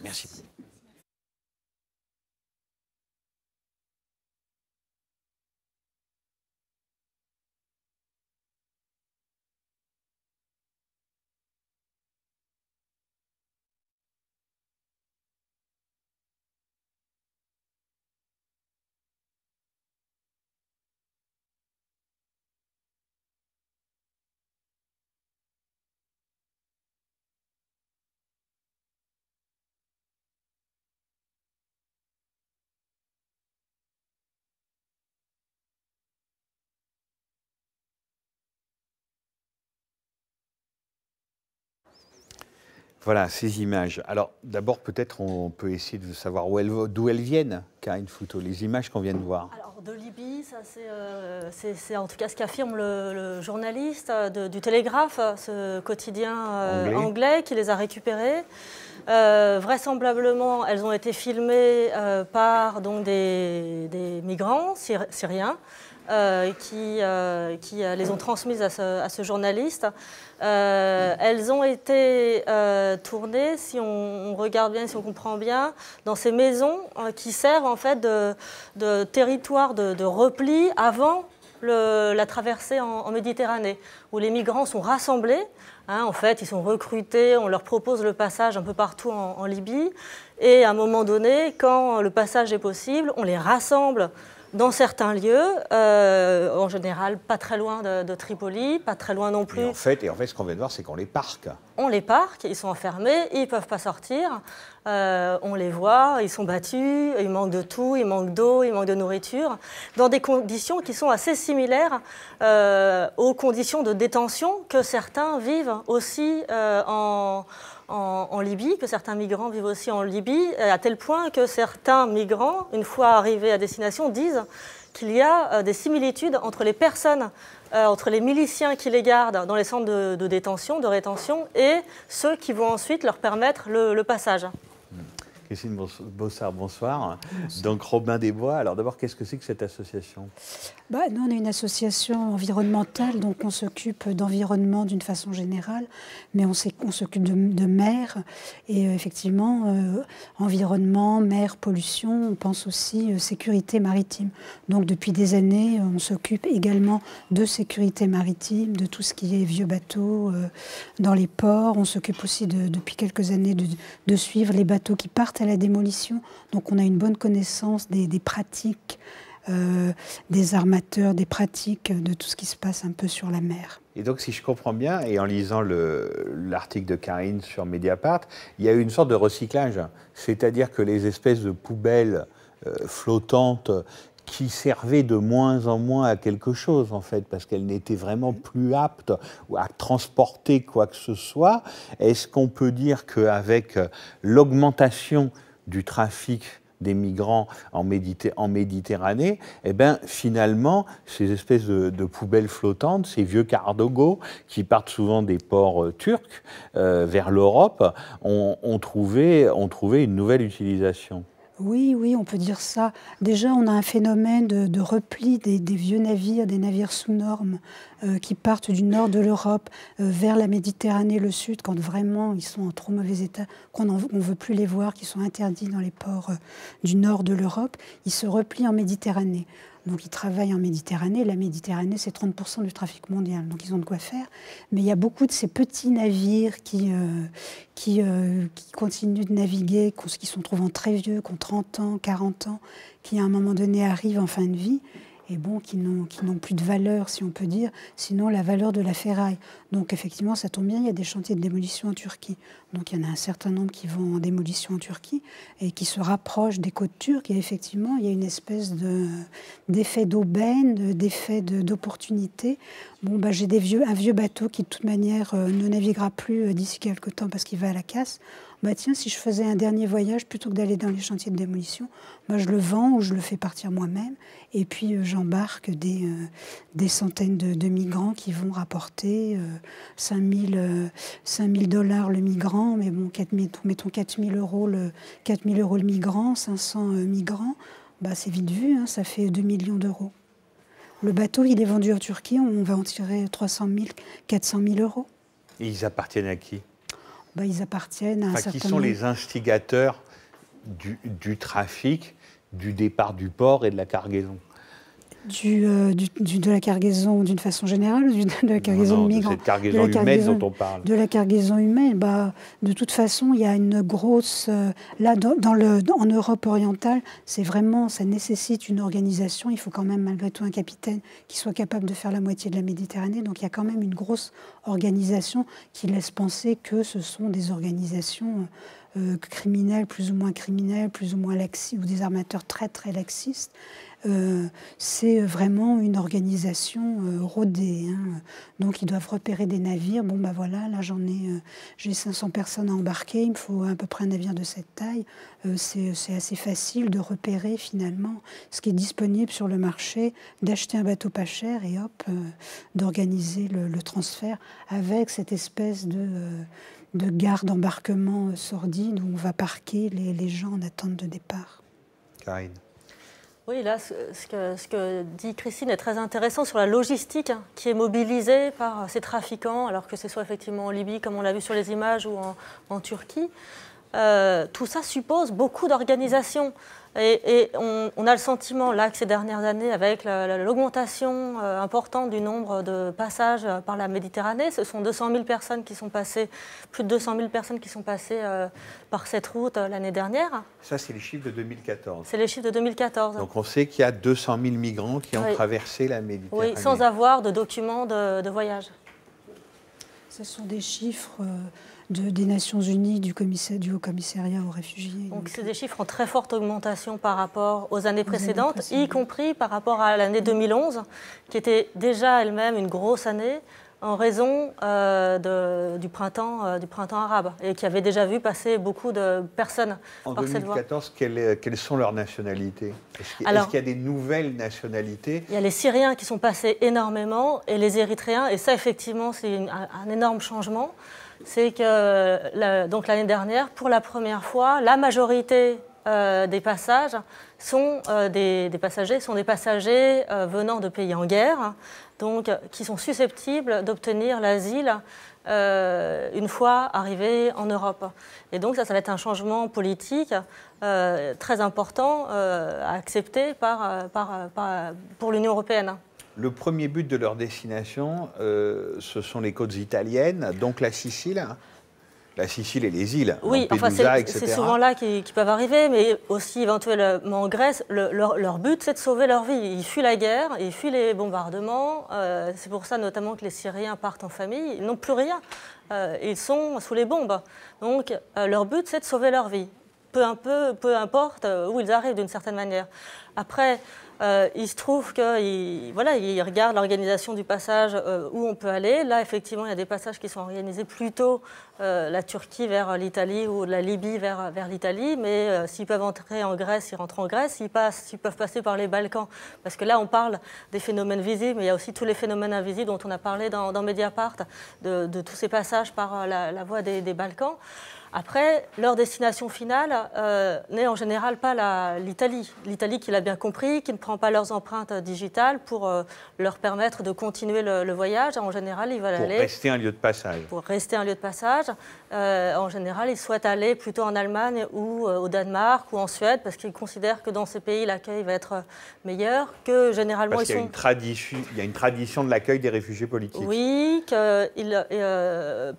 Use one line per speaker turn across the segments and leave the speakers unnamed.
Merci. Voilà, ces images. Alors, d'abord, peut-être on peut essayer de savoir d'où elles viennent, Karine Fouteau, les images qu'on vient de voir.
Alors, de Libye, ça c'est en tout cas ce qu'affirme le journaliste du Télégraphe, ce quotidien anglais qui les a récupérées. Vraisemblablement, elles ont été filmées par donc, des migrants syriens qui les ont transmises à ce journaliste. Elles ont été tournées, si on regarde bien, si on comprend bien, dans ces maisons qui servent en fait de territoire de repli avant la traversée en Méditerranée, où les migrants sont rassemblés. En fait, ils sont recrutés, on leur propose le passage un peu partout en Libye. Et à un moment donné, quand le passage est possible, on les rassemble dans certains lieux, en général pas très loin de Tripoli, pas très loin non plus.
Et en fait, ce qu'on vient de voir, c'est qu'on les parque.
On les parque, ils sont enfermés, ils ne peuvent pas sortir. On les voit, ils sont battus, ils manquent de tout, ils manquent d'eau, ils manquent de nourriture, dans des conditions qui sont assez similaires aux conditions de détention que certains vivent aussi en Libye, que certains migrants vivent aussi en Libye, à tel point que certains migrants, une fois arrivés à destination, disent qu'il y a des similitudes entre les personnes, entre les miliciens qui les gardent dans les centres de détention, de rétention, et ceux qui vont ensuite leur permettre le passage.
Christine Bossard, bonsoir. Donc Robin des Bois, alors d'abord, qu'est-ce que c'est que cette association ?
Nous, on est une association environnementale, donc on s'occupe d'environnement d'une façon générale, mais on s'occupe de mer, et effectivement, environnement, mer, pollution, on pense aussi sécurité maritime. Donc depuis des années, on s'occupe également de sécurité maritime, de tout ce qui est vieux bateaux dans les ports. On s'occupe aussi depuis quelques années de suivre les bateaux qui partent à la démolition. Donc on a une bonne connaissance des pratiques, des armateurs, des pratiques, de tout ce qui se passe un peu sur la mer.
Et donc, si je comprends bien, et en lisant l'article de Karine sur Mediapart, il y a eu une sorte de recyclage. C'est-à-dire que les espèces de poubelles flottantes qui servaient de moins en moins à quelque chose, en fait, parce qu'elles n'étaient vraiment plus aptes à transporter quoi que ce soit. Est-ce qu'on peut dire qu'avec l'augmentation du trafic des migrants en Méditerranée, eh ben, finalement, ces espèces de poubelles flottantes, ces vieux cargos qui partent souvent des ports turcs vers l'Europe, ont trouvé une nouvelle utilisation?
Oui, on peut dire ça. Déjà, on a un phénomène de repli des vieux navires, des navires sous normes qui partent du nord de l'Europe vers la Méditerranée, le sud, quand vraiment ils sont en trop mauvais état, qu'on ne veut plus les voir, qui sont interdits dans les ports du nord de l'Europe. Ils se replient en Méditerranée. Donc ils travaillent en Méditerranée. La Méditerranée, c'est 30% du trafic mondial. Donc ils ont de quoi faire. Mais il y a beaucoup de ces petits navires qui continuent de naviguer, qui sont trouvant très vieux, qui ont 30 ans, 40 ans, qui à un moment donné arrivent en fin de vie, et bon, qui n'ont plus de valeur, si on peut dire, sinon la valeur de la ferraille. Donc effectivement, ça tombe bien, il y a des chantiers de démolition en Turquie. Donc il y en a un certain nombre qui vont en démolition en Turquie et qui se rapprochent des côtes turques. Et effectivement, il y a une espèce d'effet d'aubaine, d'effet d'opportunité. Bon, j'ai un vieux bateau qui de toute manière ne naviguera plus d'ici quelques temps parce qu'il va à la casse. Tiens, si je faisais un dernier voyage, plutôt que d'aller dans les chantiers de démolition, je le vends ou je le fais partir moi-même. Et puis j'embarque des centaines de migrants qui vont rapporter 5 000 $ le migrant. Mais bon, mettons 4 000 € le migrant, 500 migrants. C'est vite vu, ça fait 2 millions d'euros. Le bateau, il est vendu en Turquie, on va en tirer 300 000, 400 000 €.
Et ils appartiennent à qui ?
ils appartiennent à un certain
nombre. Qui sont
nombre.
les instigateurs du trafic, du départ du port et de la cargaison?
De la cargaison d'une façon générale, de la cargaison de migrants.
De cette cargaison humaine dont on parle.
De la cargaison humaine, de toute façon, il y a une grosse... là, en Europe orientale, c'est vraiment, ça nécessite une organisation. Il faut quand même, malgré tout, un capitaine qui soit capable de faire la moitié de la Méditerranée. Donc, il y a quand même une grosse organisation qui laisse penser que ce sont des organisations criminelles, plus ou moins laxistes, ou des armateurs très, très laxistes. C'est vraiment une organisation rodée. Hein. Donc, ils doivent repérer des navires. Bon, voilà, là, j'ai 500 personnes à embarquer. Il me faut à peu près un navire de cette taille. C'est assez facile de repérer, finalement, ce qui est disponible sur le marché, d'acheter un bateau pas cher et hop, d'organiser le transfert avec cette espèce de gare d'embarquement sordide où on va parquer les gens en attente de départ.
Karine.
Oui, là, ce que dit Christine est très intéressant sur la logistique qui est mobilisée par ces trafiquants, alors que ce soit effectivement en Libye, comme on l'a vu sur les images, ou en Turquie. Tout ça suppose beaucoup d'organisation. Et on a le sentiment, là, que ces dernières années, avec l'augmentation importante du nombre de passages par la Méditerranée, ce sont 200 000 personnes qui sont passées, plus de 200 000 personnes qui sont passées par cette route l'année dernière.
Ça, c'est les chiffres de 2014.
C'est les chiffres de 2014.
Donc on sait qu'il y a 200 000 migrants qui ont traversé la Méditerranée.
Oui, sans avoir de documents de voyage.
Ce sont des chiffres des Nations Unies, du Haut Commissariat aux réfugiés.
Donc c'est des chiffres en très forte augmentation par rapport aux années précédentes, y compris par rapport à l'année 2011, qui était déjà elle-même une grosse année en raison du printemps arabe, et qui avait déjà vu passer beaucoup de personnes
par
cette voie.
En 2014, quelles sont leurs nationalités? Est-ce qu'il y a des nouvelles nationalités?
Il y a les Syriens qui sont passés énormément, et les Érythréens, et ça effectivement c'est un énorme changement. C'est que donc l'année dernière, pour la première fois, la majorité des passages sont des passagers venant de pays en guerre, donc qui sont susceptibles d'obtenir l'asile une fois arrivés en Europe. Et donc ça va être un changement politique très important à accepter pour l'Union européenne.
Le premier but de leur destination, ce sont les côtes italiennes, donc la Sicile. La Sicile et les îles,
oui,
Lampedusa, etc.
C'est souvent là qu'ils peuvent arriver, mais aussi éventuellement en Grèce. Leur but, c'est de sauver leur vie. Ils fuient la guerre, ils fuient les bombardements. C'est pour ça notamment que les Syriens partent en famille. Ils n'ont plus rien. Ils sont sous les bombes. Donc leur but, c'est de sauver leur vie. Peu importe où ils arrivent d'une certaine manière. Après, il se trouve qu'ils regardent l'organisation du passage où on peut aller. Là, effectivement, il y a des passages qui sont organisés plutôt la Turquie vers l'Italie ou la Libye vers l'Italie. Mais s'ils peuvent entrer en Grèce, ils rentrent en Grèce. S'ils peuvent passer par les Balkans. Parce que là, on parle des phénomènes visibles, mais il y a aussi tous les phénomènes invisibles dont on a parlé dans Mediapart, de tous ces passages par la voie des Balkans. Après, leur destination finale n'est en général pas l'Italie. L'Italie qui l'a bien compris, qui ne prend pas leurs empreintes digitales pour leur permettre de continuer le voyage. En général, ils veulent aller...
Pour rester un lieu de passage.
Pour rester un lieu de passage. En général, ils souhaitent aller plutôt en Allemagne ou au Danemark ou en Suède parce qu'ils considèrent que dans ces pays, l'accueil va être meilleur, que généralement
parce qu'il y a une tradition de l'accueil des réfugiés politiques.
Oui,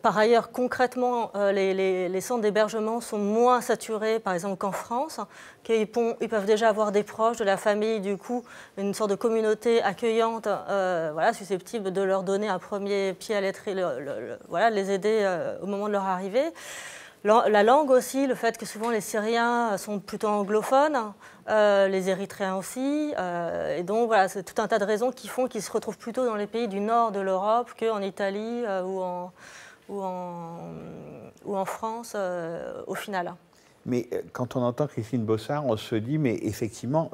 par ailleurs, concrètement, les centres d'hébergement sont moins saturés, par exemple, qu'en France, qu'ils peuvent déjà avoir des proches de la famille, du coup, une sorte de communauté accueillante, susceptible de leur donner un premier pied à l'étrier, les aider au moment de leur arrivée. La langue aussi, le fait que souvent les Syriens sont plutôt anglophones, les Érythréens aussi, et donc voilà, c'est tout un tas de raisons qui font qu'ils se retrouvent plutôt dans les pays du nord de l'Europe qu'en Italie ou en France au final.
Mais quand on entend Christine Bossard, on se dit, mais effectivement,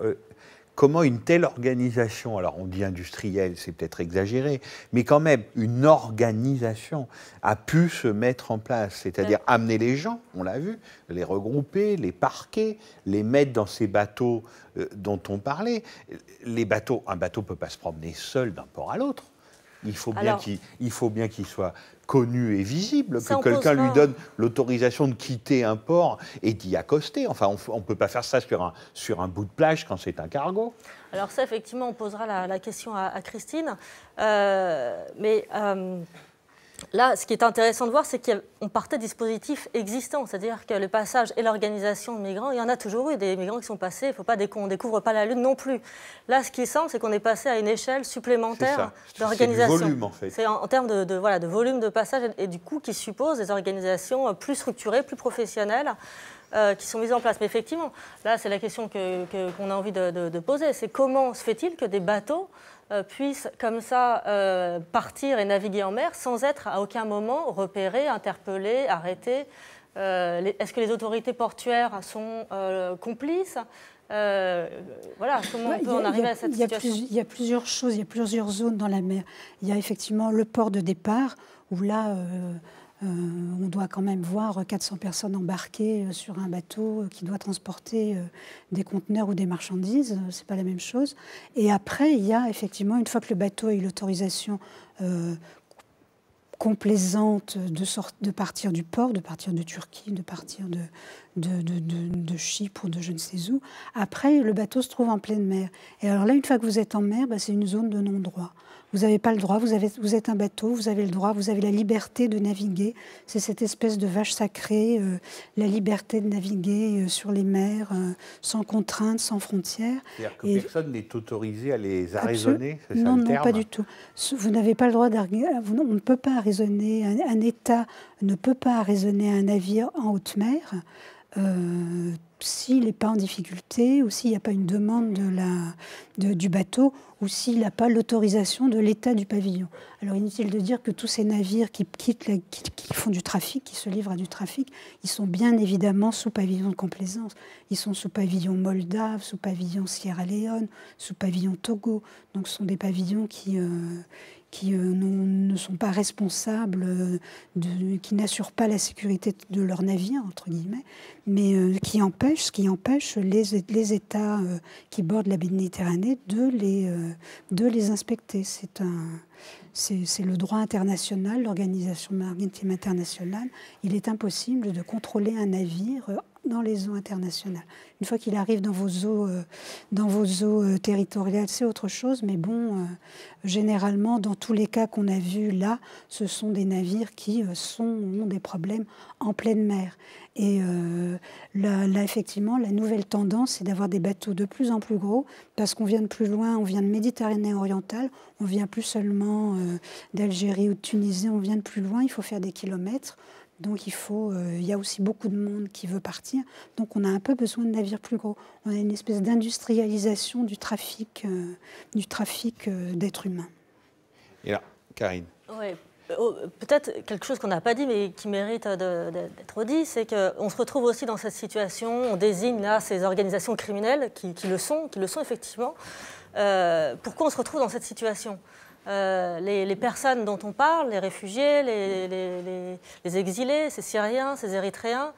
comment une telle organisation, alors on dit industrielle, c'est peut-être exagéré, mais quand même une organisation a pu se mettre en place, c'est-à-dire amener les gens, on l'a vu, les regrouper, les parquer, les mettre dans ces bateaux dont on parlait. Un bateau ne peut pas se promener seul d'un port à l'autre. Il faut bien
Alors,
qu'il soit connu et visible,
ça,
que quelqu'un
posera...
lui donne l'autorisation de quitter un port et d'y accoster. Enfin, on ne peut pas faire ça sur un bout de plage quand c'est un cargo.
Alors ça, effectivement, on posera la question à Christine. Là, ce qui est intéressant de voir, c'est qu'on partait de dispositifs existants. C'est-à-dire que le passage et l'organisation de migrants, il y en a toujours eu des migrants qui sont passés. Il ne faut pas qu'on ne découvre pas la Lune non plus. Là, ce qui semble, c'est qu'on est passé à une échelle supplémentaire d'organisation.
C'est du volume, en fait.
C'est en termes de volume de passage et du coup qui suppose des organisations plus structurées, plus professionnelles, qui sont mises en place. Mais effectivement, là, c'est la question qu'on a envie de poser. C'est comment se fait-il que des bateaux puissent comme ça partir et naviguer en mer sans être à aucun moment repérés, interpellés, arrêtés. Est-ce que les autorités portuaires sont complices? Voilà, comment on peut en arriver à cette situation?
Il y a plusieurs choses, il y a plusieurs zones dans la mer. Il y a effectivement le port de départ, où là, on doit quand même voir 400 personnes embarquées sur un bateau qui doit transporter des conteneurs ou des marchandises. Ce n'est pas la même chose. Et après, il y a effectivement, une fois que le bateau a eu l'autorisation complaisante de partir du port, de partir de Turquie, de partir de Chypre ou de je ne sais où, après, le bateau se trouve en pleine mer. Et alors là, une fois que vous êtes en mer, c'est une zone de non-droit. Vous n'avez pas le droit, vous êtes un bateau, vous avez le droit, vous avez la liberté de naviguer. C'est cette espèce de vache sacrée, la liberté de naviguer sur les mers, sans contraintes, sans frontières.
C'est-à-dire que personne n'est autorisé à les arraisonner, c'est ça
non,
le terme?
Non, pas du tout. Vous n'avez pas le droit d'arraisonner, on ne peut pas arraisonner, un État ne peut pas arraisonner un navire en haute mer, s'il n'est pas en difficulté, ou s'il n'y a pas une demande du bateau, ou s'il n'a pas l'autorisation de l'État du pavillon. Alors inutile de dire que tous ces navires qui font du trafic, qui se livrent à du trafic, ils sont bien évidemment sous pavillon de complaisance. Ils sont sous pavillon moldave, sous pavillon Sierra Leone, sous pavillon Togo. Donc ce sont des pavillons qui ne sont pas responsables, qui n'assurent pas la sécurité de leur navire, entre guillemets, mais qui empêchent les États qui bordent la Méditerranée de les inspecter. C'est le droit international, l'Organisation maritime internationale. Il est impossible de contrôler un navire dans les eaux internationales. Une fois qu'il arrive dans vos eaux territoriales, c'est autre chose, mais bon, généralement, dans tous les cas qu'on a vus là, ce sont des navires qui ont des problèmes en pleine mer. Et là, effectivement, la nouvelle tendance, c'est d'avoir des bateaux de plus en plus gros, parce qu'on vient de plus loin, on vient de Méditerranée orientale, on vient plus seulement d'Algérie ou de Tunisie, on vient de plus loin, il faut faire des kilomètres. Donc il y a aussi beaucoup de monde qui veut partir. Donc on a un peu besoin de navires plus gros. On a une espèce d'industrialisation du trafic d'êtres humains.
Et là, Karine.
Oui. Peut-être quelque chose qu'on n'a pas dit mais qui mérite d'être dit, c'est qu'on se retrouve aussi dans cette situation, on désigne là ces organisations criminelles qui le sont effectivement. Pourquoi on se retrouve dans cette situation ? Les personnes dont on parle, les réfugiés, les exilés, ces Syriens, ces Érythréens,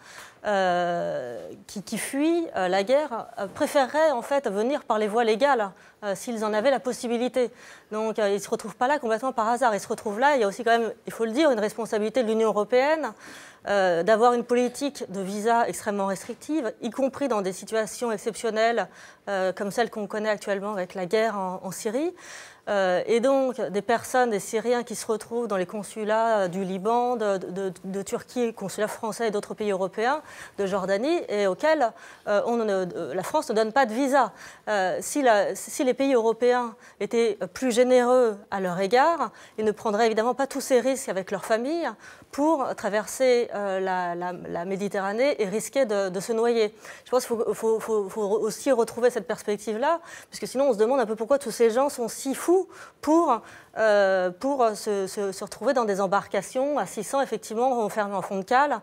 qui fuient la guerre, préféreraient en fait venir par les voies légales s'ils en avaient la possibilité. Donc ils ne se retrouvent pas là complètement par hasard. Ils se retrouvent là, il y a aussi quand même, il faut le dire, une responsabilité de l'Union européenne d'avoir une politique de visa extrêmement restrictive, y compris dans des situations exceptionnelles comme celle qu'on connaît actuellement avec la guerre en Syrie. Et donc des personnes, des Syriens qui se retrouvent dans les consulats du Liban, de Turquie, consulats français et d'autres pays européens, de Jordanie, et auxquels la France ne donne pas de visa. Si les pays européens étaient plus généreux à leur égard, ils ne prendraient évidemment pas tous ces risques avec leurs familles pour traverser la Méditerranée et risquer de se noyer. Je pense qu'il faut aussi retrouver cette perspective-là, parce que sinon on se demande un peu pourquoi tous ces gens sont si fous pour se retrouver dans des embarcations à 600, effectivement, enfermés en fond de cale,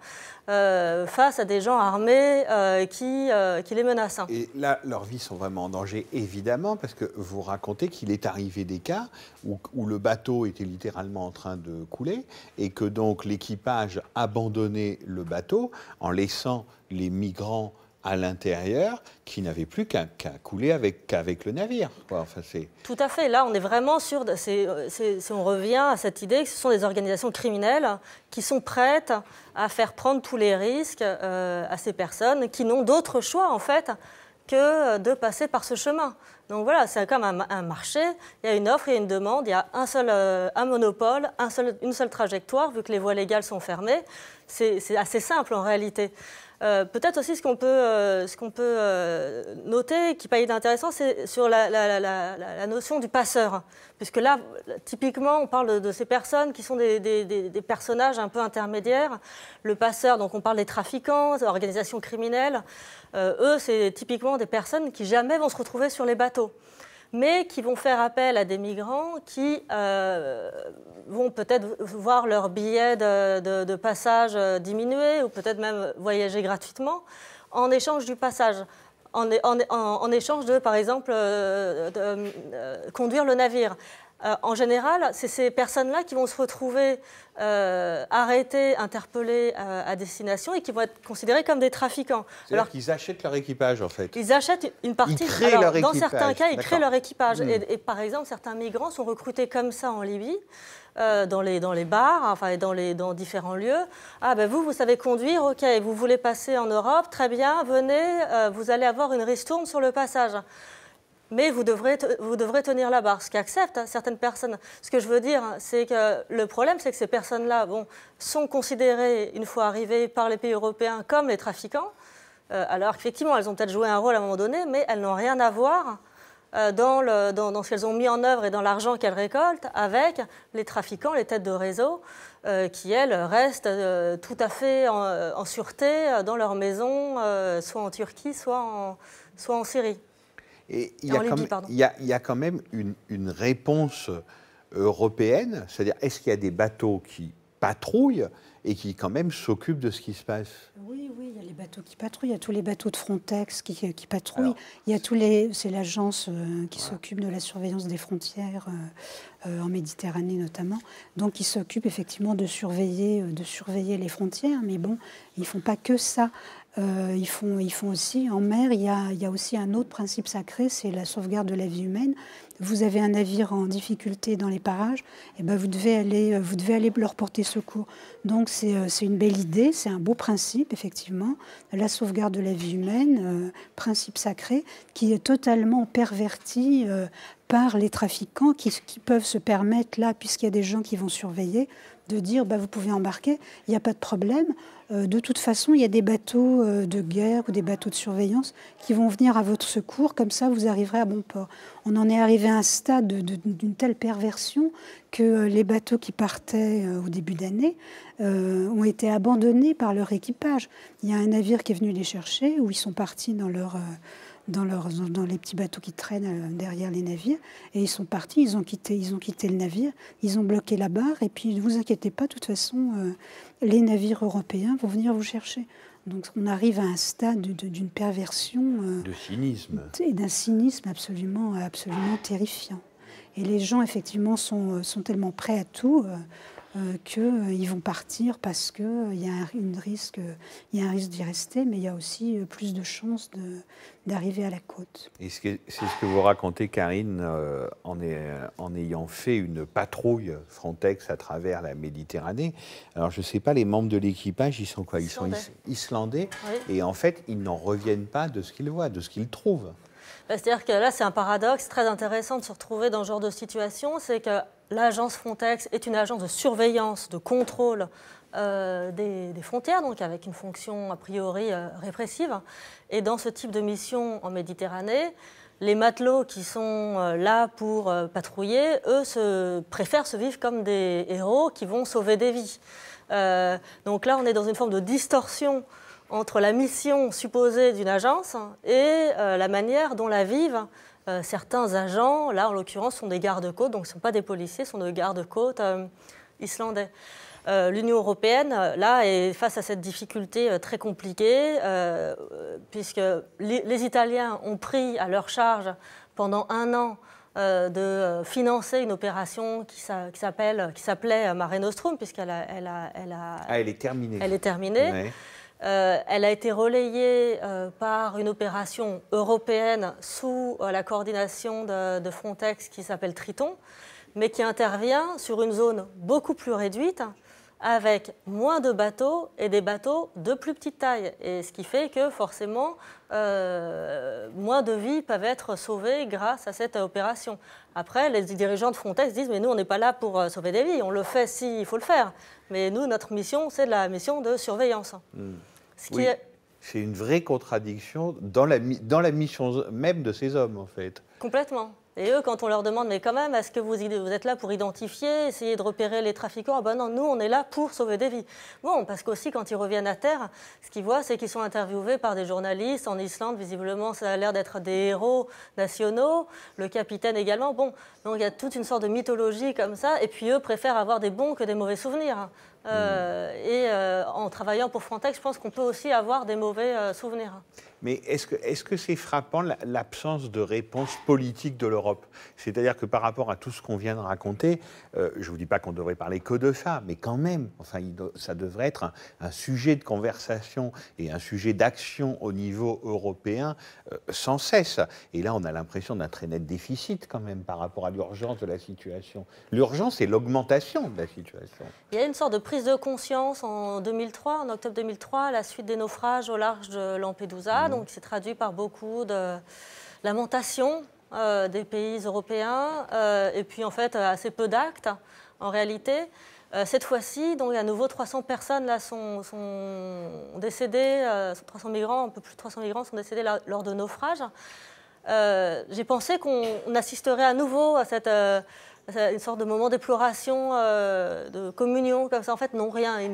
face à des gens armés qui les menacent.
Et là, leurs vies sont vraiment en danger, évidemment, parce que vous racontez qu'il est arrivé des cas où le bateau était littéralement en train de couler et que donc l'équipage abandonnait le bateau en laissant les migrants à l'intérieur qui n'avaient plus qu'à couler qu'avec le navire, quoi. Enfin,
tout à fait. Là, on est vraiment sur... on revient à cette idée que ce sont des organisations criminelles qui sont prêtes à faire prendre tous les risques à ces personnes qui n'ont d'autre choix, en fait, que de passer par ce chemin. Donc voilà, c'est comme un marché, il y a une offre, il y a une demande, il y a un monopole, une seule trajectoire, vu que les voies légales sont fermées. C'est assez simple en réalité. Peut-être aussi ce qu'on peut noter, qui paraît intéressant, c'est sur la notion du passeur. Puisque là, typiquement, on parle de ces personnes qui sont des personnages un peu intermédiaires. Le passeur, donc on parle des trafiquants, des organisations criminelles. Eux, c'est typiquement des personnes qui jamais vont se retrouver sur les bateaux, mais qui vont faire appel à des migrants qui vont peut-être voir leur billet de passage diminuer ou peut-être même voyager gratuitement en échange du passage, en échange de, par exemple, conduire le navire. En général, c'est ces personnes-là qui vont se retrouver arrêtées, interpellées à destination et qui vont être considérées comme des trafiquants.
C'est-à-dire qu'ils achètent leur équipage, en fait.
Ils achètent une partie.
Ils créent leur équipage.
Dans certains cas, ils créent leur équipage. Et par exemple, certains migrants sont recrutés comme ça en Libye, dans les bars, enfin dans différents lieux. Ah ben vous savez conduire, ok, vous voulez passer en Europe, très bien, venez, vous allez avoir une ristourne sur le passage. Mais vous devrez tenir la barre, ce qu'acceptent certaines personnes. Ce que je veux dire, c'est que le problème, c'est que ces personnes-là sont considérées, une fois arrivées par les pays européens, comme les trafiquants, alors qu'effectivement, elles ont peut-être joué un rôle à un moment donné, mais elles n'ont rien à voir dans ce qu'elles ont mis en œuvre et dans l'argent qu'elles récoltent avec les trafiquants, les têtes de réseau, qui, elles, restent tout à fait en sûreté dans leur maison, soit en Turquie, soit en Syrie.
Et il y a quand même une réponse européenne, c'est-à-dire est-ce qu'il y a des bateaux qui patrouillent et qui quand même s'occupent de ce qui se passe?
Oui, il y a les bateaux qui patrouillent, il y a tous les bateaux de Frontex qui patrouillent,
Alors,
il y a c'est l'agence qui s'occupe de la surveillance des frontières en Méditerranée notamment, donc ils s'occupent effectivement de surveiller les frontières, mais bon, ils ne font pas que ça. Ils font aussi, en mer, il y a aussi un autre principe sacré, c'est la sauvegarde de la vie humaine. Vous avez un navire en difficulté dans les parages, et ben vous devez aller leur porter secours. Donc c'est une belle idée, c'est un beau principe, effectivement, la sauvegarde de la vie humaine, principe sacré, qui est totalement perverti par les trafiquants qui peuvent se permettre, là, puisqu'il y a des gens qui vont surveiller, de dire vous pouvez embarquer, il n'y a pas de problème. De toute façon, il y a des bateaux de guerre ou des bateaux de surveillance qui vont venir à votre secours, comme ça vous arriverez à bon port. On en est arrivé à un stade d'une telle perversion que les bateaux qui partaient au début d'année ont été abandonnés par leur équipage. Il y a un navire qui est venu les chercher, où ils sont partis dans les petits bateaux qui traînent derrière les navires, et ils sont partis, ils ont quitté le navire, ils ont bloqué la barre, et puis ne vous inquiétez pas, de toute façon, les navires européens vont venir vous chercher. Donc on arrive à un stade d'une perversion...
de cynisme.
Et d'un cynisme absolument terrifiant. Et les gens, effectivement, sont tellement prêts à tout... qu'ils vont partir parce qu'il y a un risque d'y rester, mais il y a aussi plus de chances d'arriver à la côte.
Et c'est ce que vous racontez, Karine, en ayant fait une patrouille Frontex à travers la Méditerranée. Alors, je ne sais pas, les membres de l'équipage, ils sont quoi? Ils sont islandais. Oui. Et en fait, ils n'en reviennent pas de ce qu'ils voient, de ce qu'ils trouvent.
C'est-à-dire que là, c'est un paradoxe très intéressant de se retrouver dans ce genre de situation, c'est que l'agence Frontex est une agence de surveillance, de contrôle des frontières, donc avec une fonction a priori répressive. Et dans ce type de mission en Méditerranée, les matelots qui sont là pour patrouiller, eux, préfèrent se vivre comme des héros qui vont sauver des vies. Donc là, on est dans une forme de distorsion entre la mission supposée d'une agence et la manière dont la vivent certains agents. Là, en l'occurrence, sont des gardes-côtes, donc ce ne sont pas des policiers, ce sont des gardes-côtes islandais. L'Union européenne, là, est face à cette difficulté très compliquée, puisque les Italiens ont pris à leur charge pendant 1 an de financer une opération qui s'appelait Mare Nostrum, puisqu'elle
elle est terminée.
Elle est terminée.
Ouais.
Elle a été relayée par une opération européenne sous la coordination de Frontex qui s'appelle Triton, mais qui intervient sur une zone beaucoup plus réduite, avec moins de bateaux et des bateaux de plus petite taille. Et ce qui fait que forcément, moins de vies peuvent être sauvées grâce à cette opération. Après, les dirigeants de Frontex disent « mais nous, on n'est pas là pour sauver des vies, on le fait s'il faut le faire. Mais nous, notre mission, c'est la mission de surveillance.
Oui, c'est une vraie contradiction dans la mission même de ces hommes, en fait.
Complètement. Et eux, quand on leur demande, mais quand même, est-ce que vous êtes là pour identifier, essayer de repérer les trafiquants? Ah ben non, nous, on est là pour sauver des vies. Bon, parce qu'aussi, quand ils reviennent à terre, ce qu'ils voient, c'est qu'ils sont interviewés par des journalistes. En Islande, visiblement, ça a l'air d'être des héros nationaux. Le capitaine également. Bon, donc il y a toute une sorte de mythologie comme ça. Et puis eux préfèrent avoir des bons que des mauvais souvenirs. En travaillant pour Frontex, je pense qu'on peut aussi avoir des mauvais souvenirs.
Mais est-ce que c'est frappant l'absence de réponse politique de l'Europe? C'est-à-dire que par rapport à tout ce qu'on vient de raconter, je ne vous dis pas qu'on devrait parler que de ça, mais quand même, enfin, ça devrait être un sujet de conversation et un sujet d'action au niveau européen sans cesse. Et là, on a l'impression d'un très net déficit quand même par rapport à l'urgence de la situation. L'urgence, c'est l'augmentation de la situation.
Il y a une sorte de prise de conscience en 2003, en octobre 2003, à la suite des naufrages au large de Lampedusa. Donc, qui s'est traduit par beaucoup de lamentation des pays européens et puis en fait assez peu d'actes en réalité. Cette fois-ci, donc à nouveau 300 personnes là sont décédées, 300 migrants, un peu plus de 300 migrants sont décédés lors de naufrages. J'ai pensé qu'on assisterait à nouveau à une sorte de moment déploration, de communion comme ça. En fait, non, rien. Il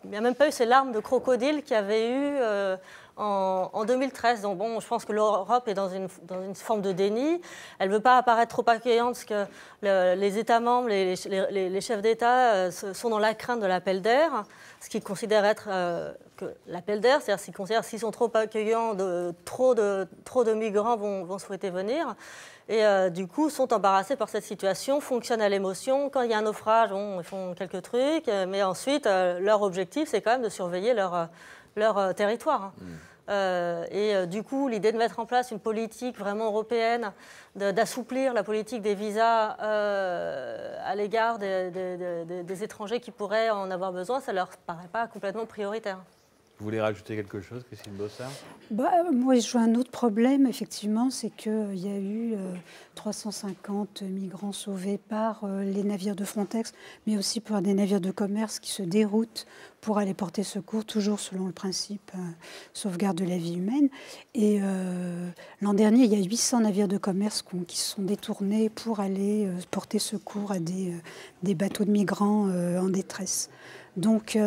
n'y a même pas eu ces larmes de crocodile qu'il y avait eu en 2013. Donc bon, je pense que l'Europe est dans une forme de déni. Elle ne veut pas apparaître trop accueillante parce que les États membres, les chefs d'État sont dans la crainte de l'appel d'air, ce qu'ils considèrent être que l'appel d'air, c'est-à-dire qu'ils considèrent s'ils sont trop accueillants, trop de migrants vont souhaiter venir. Et du coup, sont embarrassés par cette situation, fonctionnent à l'émotion. Quand il y a un naufrage, bon, ils font quelques trucs, mais ensuite, leur objectif, c'est quand même de surveiller leur territoire. Du coup, l'idée de mettre en place une politique vraiment européenne, d'assouplir la politique des visas à l'égard des étrangers qui pourraient en avoir besoin, ça ne leur paraît pas complètement prioritaire.
Vous voulez rajouter quelque chose, Christine Bossard?
Moi, je vois un autre problème, effectivement, c'est qu'il y a eu 350 migrants sauvés par les navires de Frontex, mais aussi par des navires de commerce qui se déroutent pour aller porter secours, toujours selon le principe sauvegarde de la vie humaine. Et l'an dernier, il y a 800 navires de commerce qui se sont détournés pour aller porter secours à des bateaux de migrants en détresse. Donc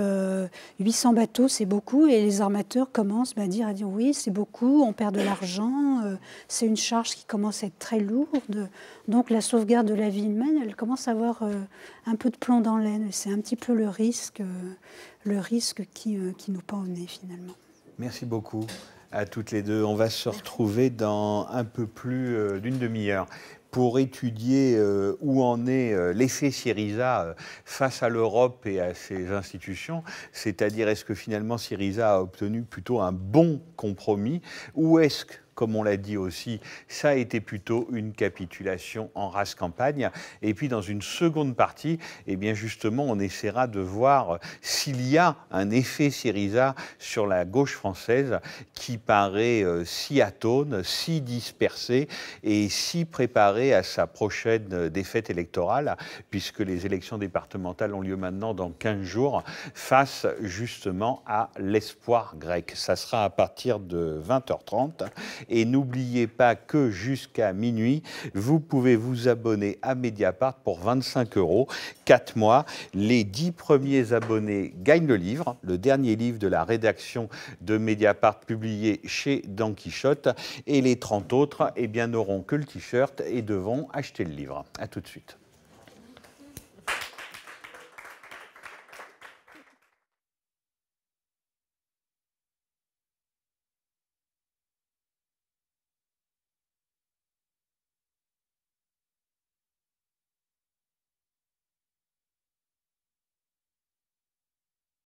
800 bateaux, c'est beaucoup, et les armateurs commencent à dire oui, c'est beaucoup, on perd de l'argent, c'est une charge qui commence à être très lourde. Donc la sauvegarde de la vie humaine, elle commence à avoir un peu de plomb dans l'aile. C'est un petit peu le risque qui nous pend au nez finalement.
Merci beaucoup à toutes les deux. On va se retrouver dans un peu plus d'une demi-heure pour étudier où en est l'effet Syriza face à l'Europe et à ses institutions, c'est-à-dire est-ce que finalement Syriza a obtenu plutôt un bon compromis, ou est-ce que, comme on l'a dit aussi, ça a été plutôt une capitulation en rase campagne. Et puis dans une seconde partie, eh bien justement, on essaiera de voir s'il y a un effet Syriza sur la gauche française qui paraît si atone, si dispersée et si préparée à sa prochaine défaite électorale, puisque les élections départementales ont lieu maintenant dans 15 jours, face justement à l'espoir grec. Ça sera à partir de 20h30. Et n'oubliez pas que jusqu'à minuit, vous pouvez vous abonner à Mediapart pour 25 €, 4 mois. Les 10 premiers abonnés gagnent le livre, le dernier livre de la rédaction de Mediapart publié chez Don Quichotte. Et les 30 autres n'auront que le t-shirt et devront acheter le livre. À tout de suite.